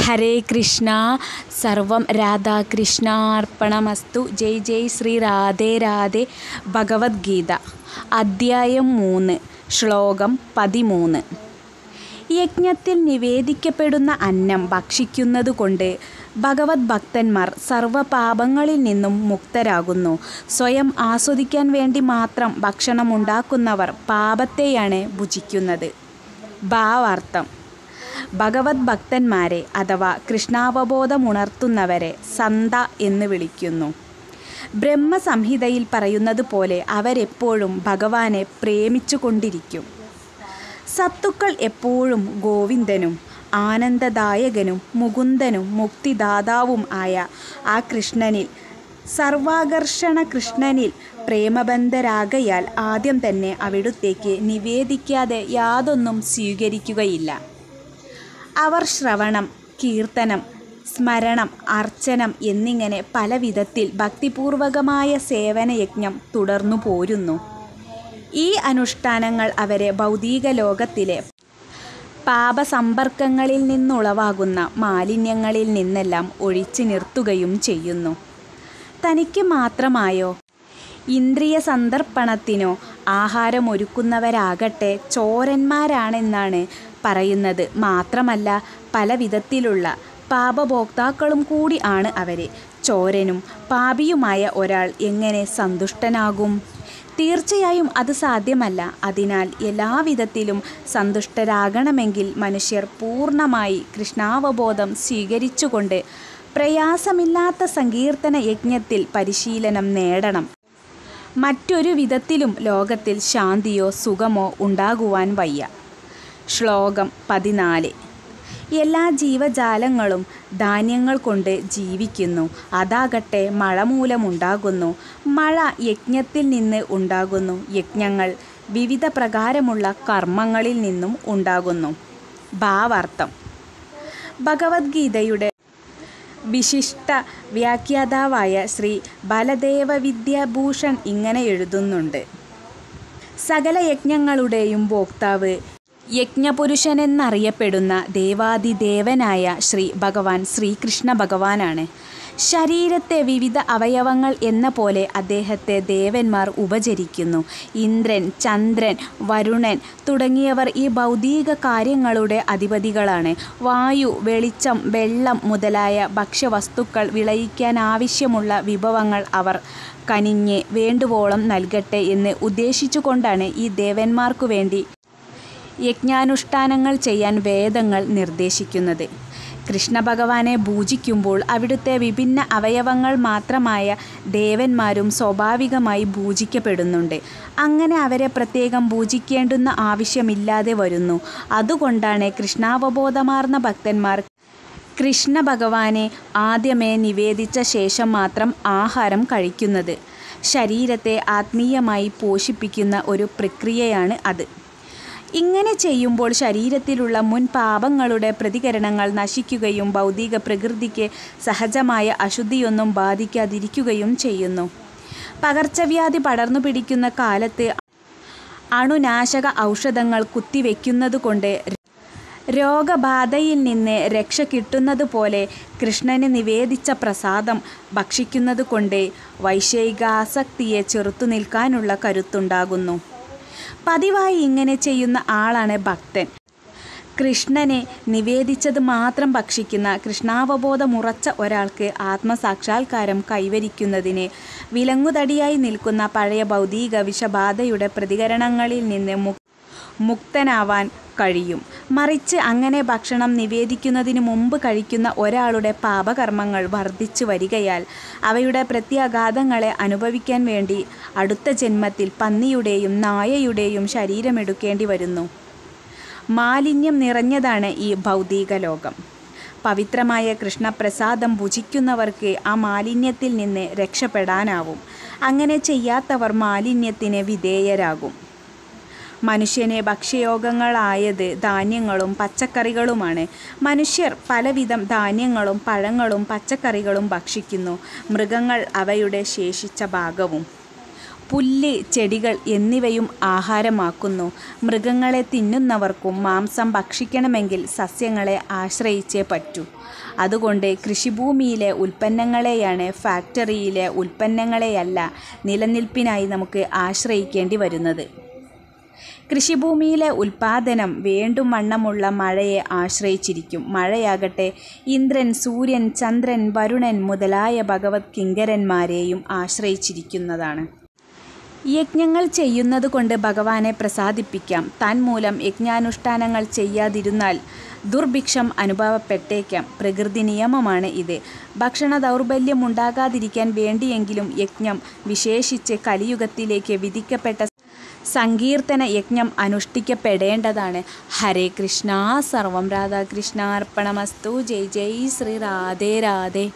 ഹരേ കൃഷ്ണ. സർവം രാധാകൃഷ്ണാർപ്പണമസ്തു. ജയ് ജയ് ശ്രീ രാധേ രാധേ. ഭഗവത്ഗീത അധ്യായം 3 ശ്ലോകം 13. യജ്ഞത്തിൽ നിവേദിക്കപ്പെടുന്ന അന്നം ഭക്ഷിക്കുന്നതുകൊണ്ട് ഭഗവത് ഭക്തന്മാർ സർവപാപങ്ങളിൽ നിന്നും മുക്തരാകുന്നു. സ്വയം ആസ്വദിക്കാൻ വേണ്ടി മാത്രം ഭക്ഷണമുണ്ടാക്കുന്നവർ പാപത്തെയാണ് ഭുജിക്കുന്നത്. ഭാവാർത്ഥം: ഭഗവത് ഭക്തന്മാരെ അഥവാ കൃഷ്ണാവബോധമുണർത്തുന്നവരെ സന്ത എന്ന് വിളിക്കുന്നു. ബ്രഹ്മസംഹിതയിൽ പറയുന്നത് പോലെ അവരെപ്പോഴും ഭഗവാനെ പ്രേമിച്ചു കൊണ്ടിരിക്കും. സത്തുക്കൾ എപ്പോഴും ഗോവിന്ദനും ആനന്ദദായകനും മുകുന്ദനും മുക്തിദാതാവും ആയ ആ കൃഷ്ണനിൽ, സർവാകർഷണ കൃഷ്ണനിൽ പ്രേമബന്ധരാകയാൽ ആദ്യം തന്നെ അവിടുത്തേക്ക് നിവേദിക്കാതെ യാതൊന്നും സ്വീകരിക്കുകയില്ല. അവർ ശ്രവണം, കീർത്തനം, സ്മരണം, അർച്ചനം എന്നിങ്ങനെ പല വിധത്തിൽ ഭക്തിപൂർവകമായ സേവനയജ്ഞം തുടർന്നു പോരുന്നു. ഈ അനുഷ്ഠാനങ്ങൾ അവരെ ഭൗതിക ലോകത്തിലെ പാപസമ്പർക്കങ്ങളിൽ നിന്നുളവാകുന്ന മാലിന്യങ്ങളിൽ നിന്നെല്ലാം ഒഴിച്ചു നിർത്തുകയും ചെയ്യുന്നു. തനിക്ക് മാത്രമായോ ഇന്ദ്രിയ സന്ദർപ്പണത്തിനോ ആഹാരമൊരുക്കുന്നവരാകട്ടെ ചോരന്മാരാണെന്നാണ് പറയുന്നത്. മാത്രമല്ല, പല വിധത്തിലുള്ള പാപഭോക്താക്കളും കൂടി ആണ് അവരെ. ചോരനും പാപിയുമായ ഒരാൾ എങ്ങനെ സന്തുഷ്ടനാകും? തീർച്ചയായും അത് സാധ്യമല്ല. അതിനാൽ എല്ലാവിധത്തിലും സന്തുഷ്ടരാകണമെങ്കിൽ മനുഷ്യർ പൂർണ്ണമായി കൃഷ്ണാവബോധം സ്വീകരിച്ചുകൊണ്ട് പ്രയാസമില്ലാത്ത സങ്കീർത്തന യജ്ഞത്തിൽ പരിശീലനം നേടണം. മറ്റൊരു വിധത്തിലും ലോകത്തിൽ ശാന്തിയോ സുഖമോ ഉണ്ടാകുവാൻ വയ്യ. ശ്ലോകം 14. എല്ലാ ജീവജാലങ്ങളും ധാന്യങ്ങൾ കൊണ്ട് ജീവിക്കുന്നു. അതാകട്ടെ മഴ മൂലമുണ്ടാകുന്നു. മഴ യജ്ഞത്തിൽ നിന്ന് ഉണ്ടാകുന്നു. യജ്ഞങ്ങൾ വിവിധ പ്രകാരമുള്ള കർമ്മങ്ങളിൽ നിന്നും ഉണ്ടാകുന്നു. ഭാവാർത്ഥം: ഭഗവത്ഗീതയുടെ വിശിഷ്ട വ്യാഖ്യാതാവായ ശ്രീ ബലദേവ വിദ്യാഭൂഷൺ ഇങ്ങനെ എഴുതുന്നുണ്ട്: സകല യജ്ഞങ്ങളുടെയും ഭോക്താവ്, യജ്ഞപുരുഷനെന്നറിയപ്പെടുന്ന ദേവാദിദേവനായ ശ്രീ ഭഗവാൻ ശ്രീകൃഷ്ണ ഭഗവാനാണ്. ശരീരത്തെ വിവിധ അവയവങ്ങൾ എന്ന പോലെ അദ്ദേഹത്തെ ദേവന്മാർ ഉപചരിക്കുന്നു. ഇന്ദ്രൻ, ചന്ദ്രൻ, വരുണൻ തുടങ്ങിയവർ ഈ ഭൗതിക കാര്യങ്ങളുടെ അധിപതികളാണ്. വായു, വെളിച്ചം, വെള്ളം മുതലായ ഭക്ഷ്യവസ്തുക്കൾ വിളയിക്കാനാവശ്യമുള്ള വിഭവങ്ങൾ അവർ കനിഞ്ഞ് വേണ്ടുവോളം നൽകട്ടെ എന്ന് ഉദ്ദേശിച്ചുകൊണ്ടാണ് ഈ ദേവന്മാർക്കു വേണ്ടി യജ്ഞാനുഷ്ഠാനങ്ങൾ ചെയ്യാൻ വേദങ്ങൾ നിർദ്ദേശിക്കുന്നത്. കൃഷ്ണ ഭഗവാനെ പൂജിക്കുമ്പോൾ അവിടുത്തെ വിഭിന്ന അവയവങ്ങൾ മാത്രമായ ദേവന്മാരും സ്വാഭാവികമായി പൂജിക്കപ്പെടുന്നുണ്ട്. അങ്ങനെ അവരെ പ്രത്യേകം പൂജിക്കേണ്ടുന്ന ആവശ്യമില്ലാതെ വരുന്നു. അതുകൊണ്ടാണ് കൃഷ്ണാവബോധമാർന്ന ഭക്തന്മാർ കൃഷ്ണ ഭഗവാനെ ആദ്യമേ നിവേദിച്ച ശേഷം മാത്രം ആഹാരം കഴിക്കുന്നത്. ശരീരത്തെ ആത്മീയമായി പോഷിപ്പിക്കുന്ന ഒരു പ്രക്രിയയാണ് അത്. ഇങ്ങനെ ചെയ്യുമ്പോൾ ശരീരത്തിലുള്ള മുൻ പാപങ്ങളുടെ പ്രതികരണങ്ങൾ നശിക്കുകയും ഭൗതിക പ്രകൃതിക്ക് സഹജമായ അശുദ്ധിയൊന്നും ബാധിക്കാതിരിക്കുകയും ചെയ്യുന്നു. പകർച്ചവ്യാധി പടർന്നു പിടിക്കുന്ന കാലത്ത് അണുനാശക ഔഷധങ്ങൾ കുത്തിവെക്കുന്നതുകൊണ്ട് രോഗബാധയിൽ നിന്ന് രക്ഷ കിട്ടുന്നതുപോലെ കൃഷ്ണന് നിവേദിച്ച പ്രസാദം ഭക്ഷിക്കുന്നതുകൊണ്ട് വൈഷയികാസക്തിയെ ചെറുത്തു നിൽക്കാനുള്ള കരുത്തുണ്ടാകുന്നു. പതിവായി ഇങ്ങനെ ചെയ്യുന്ന ആളാണ് ഭക്തൻ. കൃഷ്ണനെ നിവേദിച്ചത് മാത്രം ഭക്ഷിക്കുന്ന കൃഷ്ണാവബോധമുറച്ച ഒരാൾക്ക് ആത്മസാക്ഷാത്കാരം കൈവരിക്കുന്നതിന് വിലങ്ങുതടിയായി നിൽക്കുന്ന പഴയ ഭൗതിക വിഷബാധയുടെ പ്രതികരണങ്ങളിൽ നിന്ന് മുക്തനാവാൻ കഴിയും. മറിച്ച് അങ്ങനെ ഭക്ഷണം നിവേദിക്കുന്നതിന് മുമ്പ് കഴിക്കുന്ന ഒരാളുടെ പാപകർമ്മങ്ങൾ വർദ്ധിച്ചു വരികയാൽ അവയുടെ പ്രത്യാഘാതങ്ങളെ അനുഭവിക്കാൻ വേണ്ടി അടുത്ത ജന്മത്തിൽ പന്നിയുടെയും നായയുടെയും ശരീരമെടുക്കേണ്ടി വരുന്നു. മാലിന്യം നിറഞ്ഞതാണ് ഈ ഭൗതിക ലോകം. പവിത്രമായ കൃഷ്ണപ്രസാദം ഭുജിക്കുന്നവർക്ക് ആ മാലിന്യത്തിൽ നിന്ന് രക്ഷപ്പെടാനാവും. അങ്ങനെ ചെയ്യാത്തവർ മാലിന്യത്തിന് വിധേയരാകും. മനുഷ്യന് ഭക്ഷ്യയോഗങ്ങളായത് ധാന്യങ്ങളും പച്ചക്കറികളുമാണ്. മനുഷ്യർ പലവിധം ധാന്യങ്ങളും പഴങ്ങളും പച്ചക്കറികളും ഭക്ഷിക്കുന്നു. മൃഗങ്ങൾ അവയുടെ ശേഷിച്ച ഭാഗവും. പുല്ല്, ചെടികൾ എന്നിവയും ആഹാരമാക്കുന്നു. മൃഗങ്ങളെ തിന്നുന്നവർക്കും മാംസം ഭക്ഷിക്കണമെങ്കിൽ സസ്യങ്ങളെ ആശ്രയിച്ചേ പറ്റൂ. അതുകൊണ്ട് കൃഷിഭൂമിയിലെ ഉൽപ്പന്നങ്ങളെയാണ്, ഫാക്ടറിയിലെ ഉൽപ്പന്നങ്ങളെയല്ല നിലനിൽപ്പിനായി നമുക്ക് ആശ്രയിക്കേണ്ടി വരുന്നത്. കൃഷിഭൂമിയിലെ ഉൽപ്പാദനം വേണ്ടുവണ്ണമുള്ള മഴയെ ആശ്രയിച്ചിരിക്കും. മഴയാകട്ടെ ഇന്ദ്രൻ, സൂര്യൻ, ചന്ദ്രൻ, വരുണൻ മുതലായ ഭഗവത് കിങ്കരന്മാരെയും ആശ്രയിച്ചിരിക്കുന്നതാണ്. യജ്ഞങ്ങൾ ചെയ്യുന്നത് കൊണ്ട് ഭഗവാനെ പ്രസാദിപ്പിക്കാം. തന്മൂലം യജ്ഞാനുഷ്ഠാനങ്ങൾ ചെയ്യാതിരുന്നാൽ ദുർഭിക്ഷം അനുഭവപ്പെട്ടേക്കാം. പ്രകൃതി നിയമമാണ് ഇത്. ഭക്ഷണ ദൗർബല്യമുണ്ടാകാതിരിക്കാൻ വേണ്ടിയെങ്കിലും യജ്ഞം, വിശേഷിച്ച് കലിയുഗത്തിലേക്ക് വിധിക്കപ്പെട്ട സങ്കീർത്തന യജ്ഞം അനുഷ്ഠിക്കപ്പെടേണ്ടതാണ്. ഹരേ കൃഷ്ണ. സർവം രാധാകൃഷ്ണാർപ്പണമസ്തു. ജയ് ജയ് ശ്രീ രാധേ രാധേ.